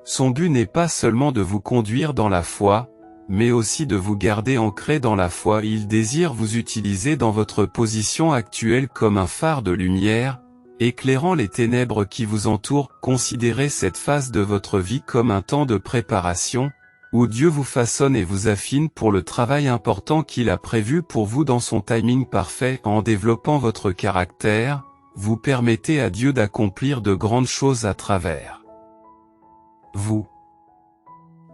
Son but n'est pas seulement de vous conduire dans la foi, mais aussi de vous garder ancré dans la foi. Il désire vous utiliser dans votre position actuelle comme un phare de lumière, éclairant les ténèbres qui vous entourent. Considérez cette phase de votre vie comme un temps de préparation, où Dieu vous façonne et vous affine pour le travail important qu'il a prévu pour vous dans son timing parfait. En développant votre caractère, vous permettez à Dieu d'accomplir de grandes choses à travers vous.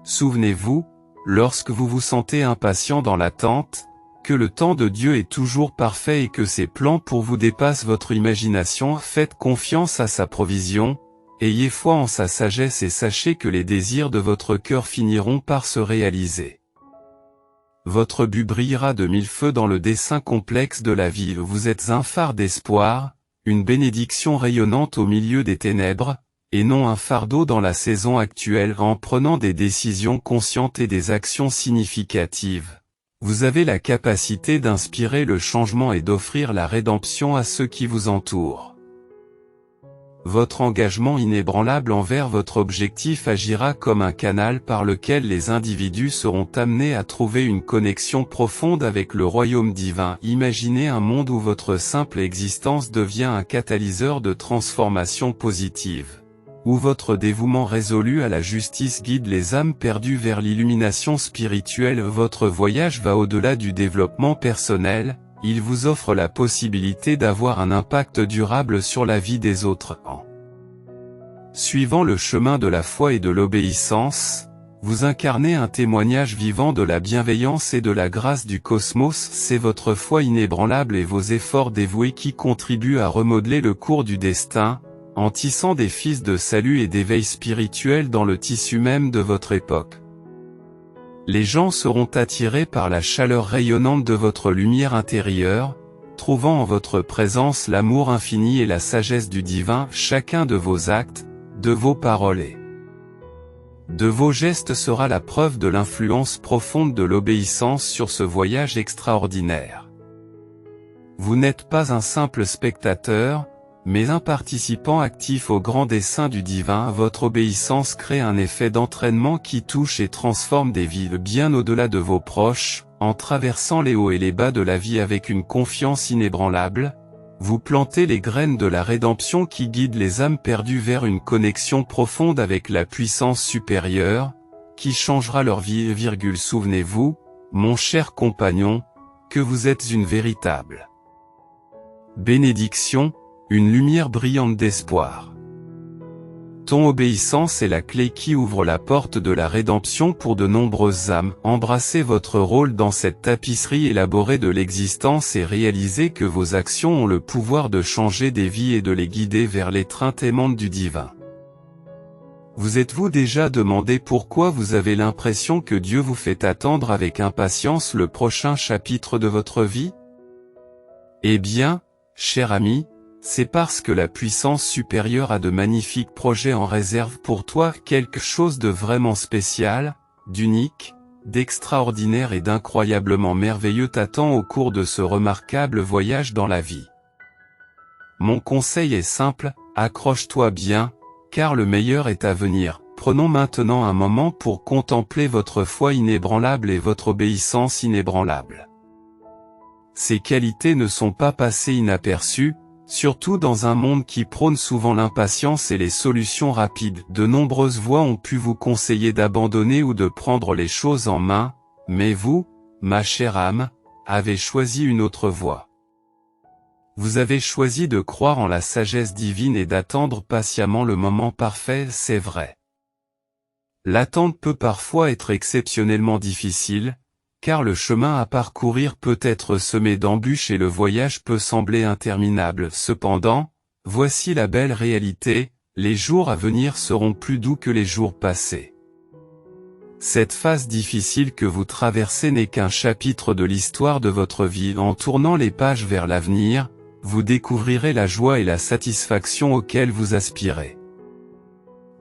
Souvenez-vous, lorsque vous vous sentez impatient dans l'attente, que le temps de Dieu est toujours parfait et que ses plans pour vous dépassent votre imagination. Faites confiance à sa provision, ayez foi en sa sagesse et sachez que les désirs de votre cœur finiront par se réaliser. Votre but brillera de mille feux dans le dessein complexe de la vie. Vous êtes un phare d'espoir, une bénédiction rayonnante au milieu des ténèbres, et non un fardeau dans la saison actuelle. En prenant des décisions conscientes et des actions significatives, vous avez la capacité d'inspirer le changement et d'offrir la rédemption à ceux qui vous entourent. Votre engagement inébranlable envers votre objectif agira comme un canal par lequel les individus seront amenés à trouver une connexion profonde avec le royaume divin. Imaginez un monde où votre simple existence devient un catalyseur de transformation positive, où votre dévouement résolu à la justice guide les âmes perdues vers l'illumination spirituelle. Votre voyage va au-delà du développement personnel, il vous offre la possibilité d'avoir un impact durable sur la vie des autres. En suivant le chemin de la foi et de l'obéissance, vous incarnez un témoignage vivant de la bienveillance et de la grâce du cosmos. C'est votre foi inébranlable et vos efforts dévoués qui contribuent à remodeler le cours du destin, en tissant des fils de salut et d'éveil spirituel dans le tissu même de votre époque. Les gens seront attirés par la chaleur rayonnante de votre lumière intérieure, trouvant en votre présence l'amour infini et la sagesse du divin. Chacun de vos actes, de vos paroles et de vos gestes sera la preuve de l'influence profonde de l'obéissance sur ce voyage extraordinaire. Vous n'êtes pas un simple spectateur, mais un participant actif au grand dessein du divin. Votre obéissance crée un effet d'entraînement qui touche et transforme des vies bien au-delà de vos proches. En traversant les hauts et les bas de la vie avec une confiance inébranlable, vous plantez les graines de la rédemption qui guident les âmes perdues vers une connexion profonde avec la puissance supérieure, qui changera leur vie. Souvenez-vous, mon cher compagnon, que vous êtes une véritable bénédiction, une lumière brillante d'espoir. Ton obéissance est la clé qui ouvre la porte de la rédemption pour de nombreuses âmes. Embrassez votre rôle dans cette tapisserie élaborée de l'existence et réalisez que vos actions ont le pouvoir de changer des vies et de les guider vers l'étreinte aimante du divin. Vous êtes-vous déjà demandé pourquoi vous avez l'impression que Dieu vous fait attendre avec impatience le prochain chapitre de votre vie? Eh bien, cher ami, c'est parce que la puissance supérieure a de magnifiques projets en réserve pour toi. Quelque chose de vraiment spécial, d'unique, d'extraordinaire et d'incroyablement merveilleux t'attend au cours de ce remarquable voyage dans la vie. Mon conseil est simple, accroche-toi bien, car le meilleur est à venir. Prenons maintenant un moment pour contempler votre foi inébranlable et votre obéissance inébranlable. Ces qualités ne sont pas passées inaperçues, surtout dans un monde qui prône souvent l'impatience et les solutions rapides. De nombreuses voix ont pu vous conseiller d'abandonner ou de prendre les choses en main, mais vous, ma chère âme, avez choisi une autre voie. Vous avez choisi de croire en la sagesse divine et d'attendre patiemment le moment parfait, c'est vrai. L'attente peut parfois être exceptionnellement difficile, car le chemin à parcourir peut être semé d'embûches et le voyage peut sembler interminable. Cependant, voici la belle réalité, les jours à venir seront plus doux que les jours passés. Cette phase difficile que vous traversez n'est qu'un chapitre de l'histoire de votre vie. En tournant les pages vers l'avenir, vous découvrirez la joie et la satisfaction auxquelles vous aspirez.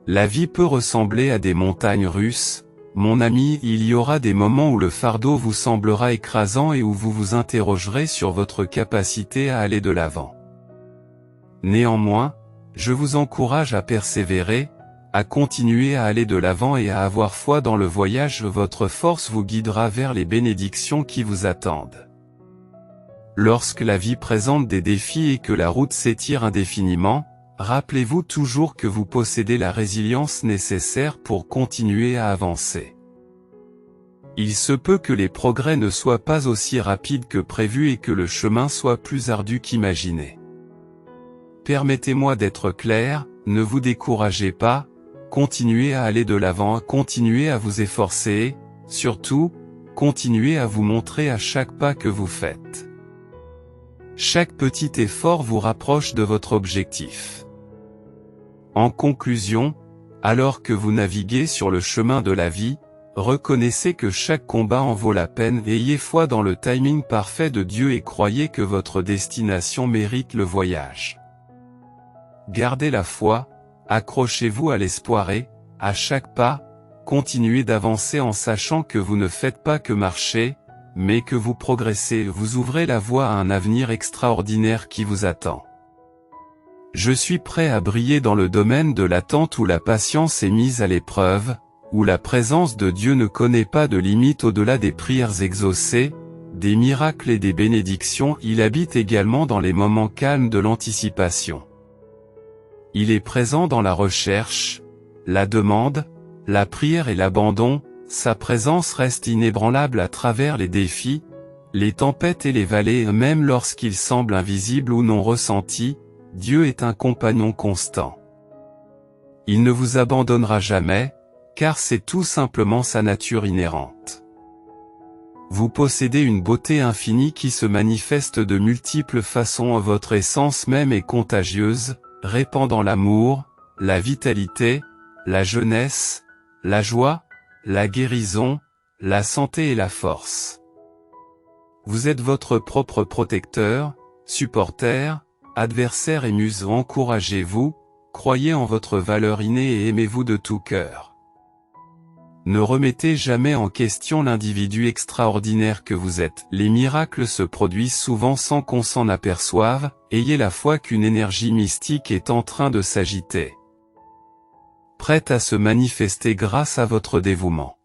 La vie peut ressembler à des montagnes russes. Mon ami, il y aura des moments où le fardeau vous semblera écrasant et où vous vous interrogerez sur votre capacité à aller de l'avant. Néanmoins, je vous encourage à persévérer, à continuer à aller de l'avant et à avoir foi dans le voyage. Votre force vous guidera vers les bénédictions qui vous attendent. Lorsque la vie présente des défis et que la route s'étire indéfiniment, rappelez-vous toujours que vous possédez la résilience nécessaire pour continuer à avancer. Il se peut que les progrès ne soient pas aussi rapides que prévu et que le chemin soit plus ardu qu'imaginé. Permettez-moi d'être clair, ne vous découragez pas, continuez à aller de l'avant, continuez à vous efforcer, surtout, continuez à vous montrer à chaque pas que vous faites. Chaque petit effort vous rapproche de votre objectif. En conclusion, alors que vous naviguez sur le chemin de la vie, reconnaissez que chaque combat en vaut la peine. Ayez foi dans le timing parfait de Dieu et croyez que votre destination mérite le voyage. Gardez la foi, accrochez-vous à l'espoir et, à chaque pas, continuez d'avancer en sachant que vous ne faites pas que marcher, mais que vous progressez. Vous ouvrez la voie à un avenir extraordinaire qui vous attend. Je suis prêt à briller dans le domaine de l'attente où la patience est mise à l'épreuve, où la présence de Dieu ne connaît pas de limite au-delà des prières exaucées, des miracles et des bénédictions. Il habite également dans les moments calmes de l'anticipation. Il est présent dans la recherche, la demande, la prière et l'abandon. Sa présence reste inébranlable à travers les défis, les tempêtes et les vallées. Même lorsqu'il semble invisible ou non ressenti, Dieu est un compagnon constant. Il ne vous abandonnera jamais, car c'est tout simplement sa nature inhérente. Vous possédez une beauté infinie qui se manifeste de multiples façons. Votre essence même est contagieuse, répandant l'amour, la vitalité, la jeunesse, la joie, la guérison, la santé et la force. Vous êtes votre propre protecteur, supporter, adversaire et muse. Encouragez-vous, croyez en votre valeur innée et aimez-vous de tout cœur. Ne remettez jamais en question l'individu extraordinaire que vous êtes. Les miracles se produisent souvent sans qu'on s'en aperçoive. Ayez la foi qu'une énergie mystique est en train de s'agiter, prête à se manifester grâce à votre dévouement.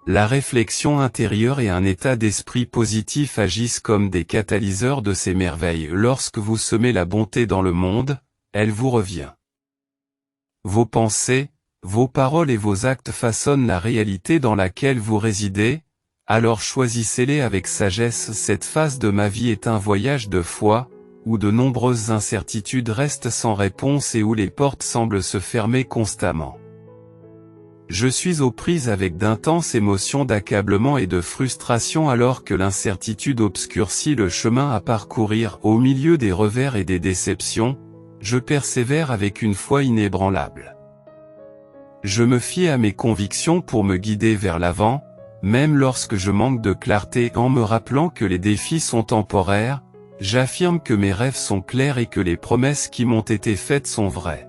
La réflexion intérieure et un état d'esprit positif agissent comme des catalyseurs de ces merveilles. Lorsque vous semez la bonté dans le monde, elle vous revient. Vos pensées, vos paroles et vos actes façonnent la réalité dans laquelle vous résidez, alors choisissez-les avec sagesse. Cette phase de ma vie est un voyage de foi, où de nombreuses incertitudes restent sans réponse et où les portes semblent se fermer constamment. Je suis aux prises avec d'intenses émotions d'accablement et de frustration alors que l'incertitude obscurcit le chemin à parcourir. Au milieu des revers et des déceptions, je persévère avec une foi inébranlable. Je me fie à mes convictions pour me guider vers l'avant, même lorsque je manque de clarté. En me rappelant que les défis sont temporaires, j'affirme que mes rêves sont clairs et que les promesses qui m'ont été faites sont vraies.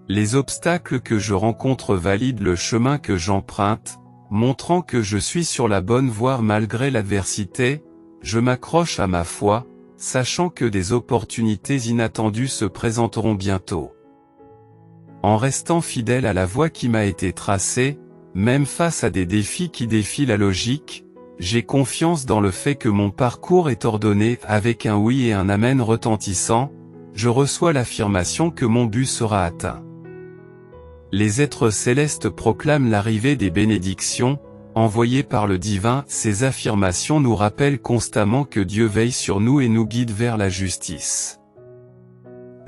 Les obstacles que je rencontre valident le chemin que j'emprunte, montrant que je suis sur la bonne voie malgré l'adversité. Je m'accroche à ma foi, sachant que des opportunités inattendues se présenteront bientôt. en restant fidèle à la voie qui m'a été tracée, même face à des défis qui défient la logique, j'ai confiance dans le fait que mon parcours est ordonné avec un oui et un amen retentissant, je reçois l'affirmation que mon but sera atteint. Les êtres célestes proclament l'arrivée des bénédictions, envoyées par le divin. Ces affirmations nous rappellent constamment que Dieu veille sur nous et nous guide vers la justice.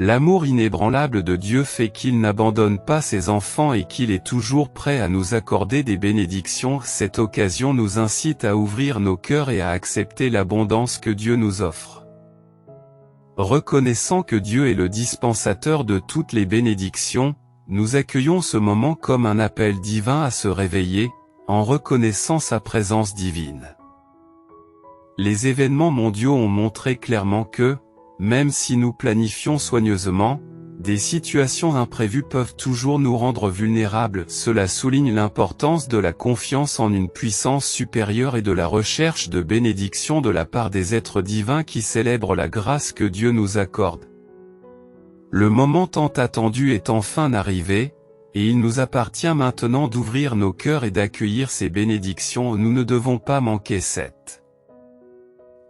L'amour inébranlable de Dieu fait qu'il n'abandonne pas ses enfants et qu'il est toujours prêt à nous accorder des bénédictions. Cette occasion nous incite à ouvrir nos cœurs et à accepter l'abondance que Dieu nous offre. Reconnaissant que Dieu est le dispensateur de toutes les bénédictions, nous accueillons ce moment comme un appel divin à se réveiller, en reconnaissant sa présence divine. Les événements mondiaux ont montré clairement que, même si nous planifions soigneusement, des situations imprévues peuvent toujours nous rendre vulnérables. Cela souligne l'importance de la confiance en une puissance supérieure et de la recherche de bénédictions de la part des êtres divins qui célèbrent la grâce que Dieu nous accorde. Le moment tant attendu est enfin arrivé, et il nous appartient maintenant d'ouvrir nos cœurs et d'accueillir ces bénédictions. Nous ne devons pas manquer cette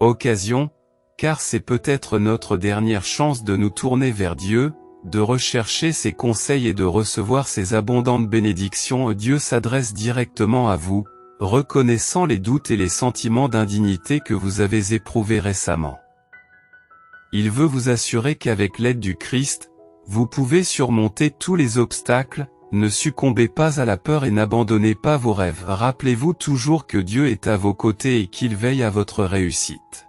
occasion, car c'est peut-être notre dernière chance de nous tourner vers Dieu, de rechercher ses conseils et de recevoir ses abondantes bénédictions. Dieu s'adresse directement à vous, reconnaissant les doutes et les sentiments d'indignité que vous avez éprouvés récemment. Il veut vous assurer qu'avec l'aide du Christ, vous pouvez surmonter tous les obstacles. Ne succombez pas à la peur et n'abandonnez pas vos rêves. Rappelez-vous toujours que Dieu est à vos côtés et qu'il veille à votre réussite.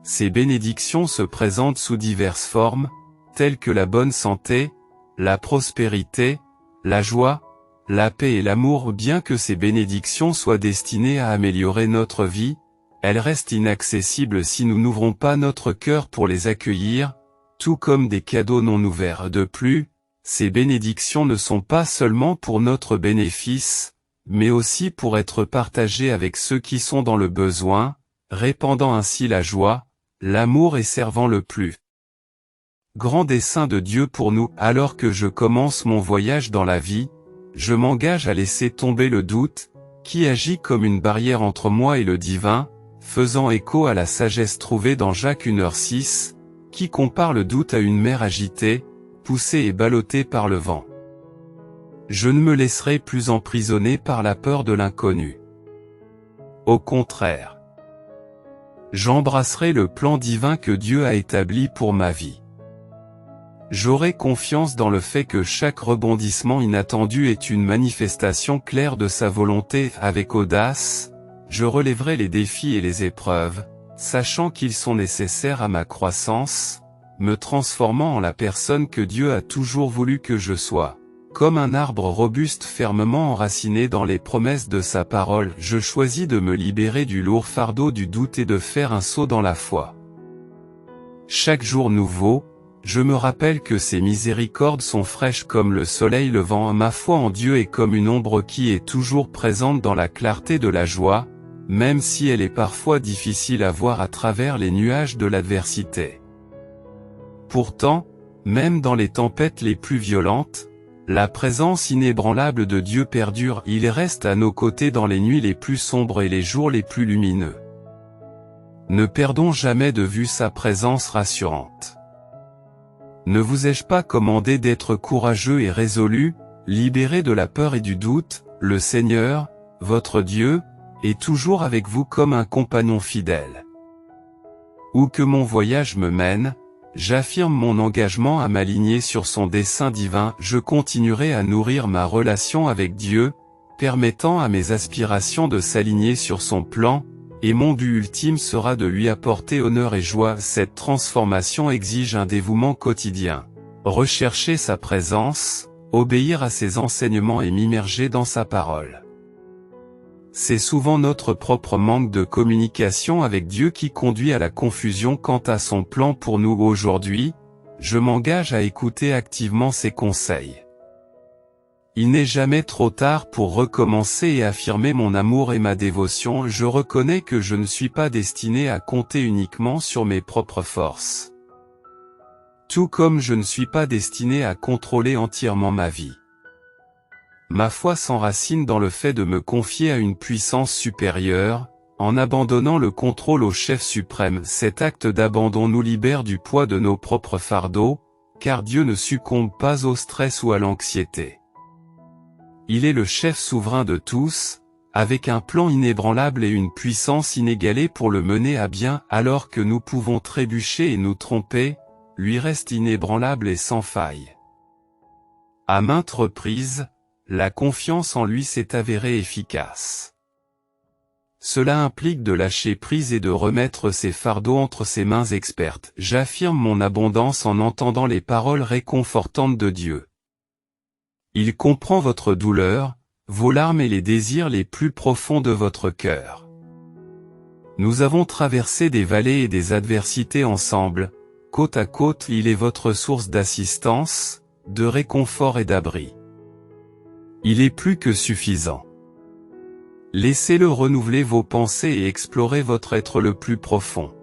Ces bénédictions se présentent sous diverses formes, telles que la bonne santé, la prospérité, la joie, la paix et l'amour. Bien que ces bénédictions soient destinées à améliorer notre vie, elles restent inaccessibles si nous n'ouvrons pas notre cœur pour les accueillir, tout comme des cadeaux non ouverts. De plus, ces bénédictions ne sont pas seulement pour notre bénéfice, mais aussi pour être partagées avec ceux qui sont dans le besoin, répandant ainsi la joie, l'amour et servant le plus grand dessein de Dieu pour nous. Alors que je commence mon voyage dans la vie, je m'engage à laisser tomber le doute, qui agit comme une barrière entre moi et le divin, faisant écho à la sagesse trouvée dans Jacques 1h6, qui compare le doute à une mer agitée, poussée et ballottée par le vent. Je ne me laisserai plus emprisonner par la peur de l'inconnu. Au contraire, j'embrasserai le plan divin que Dieu a établi pour ma vie. J'aurai confiance dans le fait que chaque rebondissement inattendu est une manifestation claire de sa volonté. Avec audace, je relèverai les défis et les épreuves, sachant qu'ils sont nécessaires à ma croissance, me transformant en la personne que Dieu a toujours voulu que je sois. Comme un arbre robuste fermement enraciné dans les promesses de sa parole, je choisis de me libérer du lourd fardeau du doute et de faire un saut dans la foi. Chaque jour nouveau, je me rappelle que ses miséricordes sont fraîches comme le soleil levant. Ma foi en Dieu est comme une ombre qui est toujours présente dans la clarté de la joie, même si elle est parfois difficile à voir à travers les nuages de l'adversité. Pourtant, même dans les tempêtes les plus violentes, la présence inébranlable de Dieu perdure. Il reste à nos côtés dans les nuits les plus sombres et les jours les plus lumineux. Ne perdons jamais de vue sa présence rassurante. Ne vous ai-je pas commandé d'être courageux et résolu, libéré de la peur et du doute? Le Seigneur, votre Dieu, est toujours avec vous comme un compagnon fidèle. Où que mon voyage me mène, j'affirme mon engagement à m'aligner sur son dessein divin. Je continuerai à nourrir ma relation avec Dieu, permettant à mes aspirations de s'aligner sur son plan, et mon but ultime sera de lui apporter honneur et joie. Cette transformation exige un dévouement quotidien. Rechercher sa présence, obéir à ses enseignements et m'immerger dans sa parole. C'est souvent notre propre manque de communication avec Dieu qui conduit à la confusion quant à son plan pour nous. Aujourd'hui, je m'engage à écouter activement ses conseils. Il n'est jamais trop tard pour recommencer et affirmer mon amour et ma dévotion. Je reconnais que je ne suis pas destiné à compter uniquement sur mes propres forces. Tout comme je ne suis pas destiné à contrôler entièrement ma vie. Ma foi s'enracine dans le fait de me confier à une puissance supérieure, en abandonnant le contrôle au chef suprême. Cet acte d'abandon nous libère du poids de nos propres fardeaux, car Dieu ne succombe pas au stress ou à l'anxiété. Il est le chef souverain de tous, avec un plan inébranlable et une puissance inégalée pour le mener à bien. Alors que nous pouvons trébucher et nous tromper, lui reste inébranlable et sans faille. À maintes reprises, la confiance en lui s'est avérée efficace. Cela implique de lâcher prise et de remettre ses fardeaux entre ses mains expertes. J'affirme mon abondance en entendant les paroles réconfortantes de Dieu. Il comprend votre douleur, vos larmes et les désirs les plus profonds de votre cœur. Nous avons traversé des vallées et des adversités ensemble. Côte à côte, il est votre source d'assistance, de réconfort et d'abri. Il est plus que suffisant. Laissez-le renouveler vos pensées et explorer votre être le plus profond.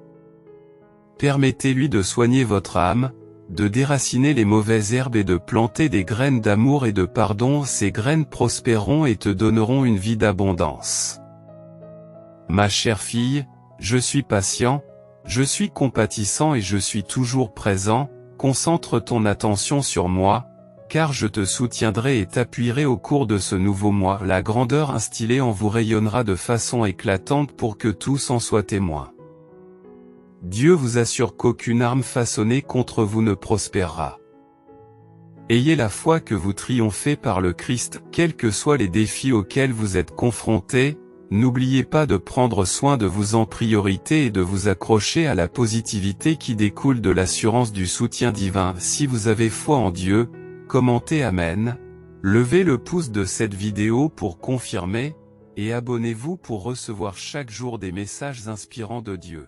Permettez-lui de soigner votre âme, de déraciner les mauvaises herbes et de planter des graines d'amour et de pardon. Ces graines prospéreront et te donneront une vie d'abondance. Ma chère fille, je suis patient, je suis compatissant et je suis toujours présent. Concentre ton attention sur moi, car je te soutiendrai et t'appuierai au cours de ce nouveau mois. La grandeur instillée en vous rayonnera de façon éclatante pour que tous en soient témoins. Dieu vous assure qu'aucune arme façonnée contre vous ne prospérera. Ayez la foi que vous triomphez par le Christ, quels que soient les défis auxquels vous êtes confrontés. N'oubliez pas de prendre soin de vous en priorité et de vous accrocher à la positivité qui découle de l'assurance du soutien divin. Si vous avez foi en Dieu, commentez Amen, levez le pouce de cette vidéo pour confirmer, et abonnez-vous pour recevoir chaque jour des messages inspirants de Dieu.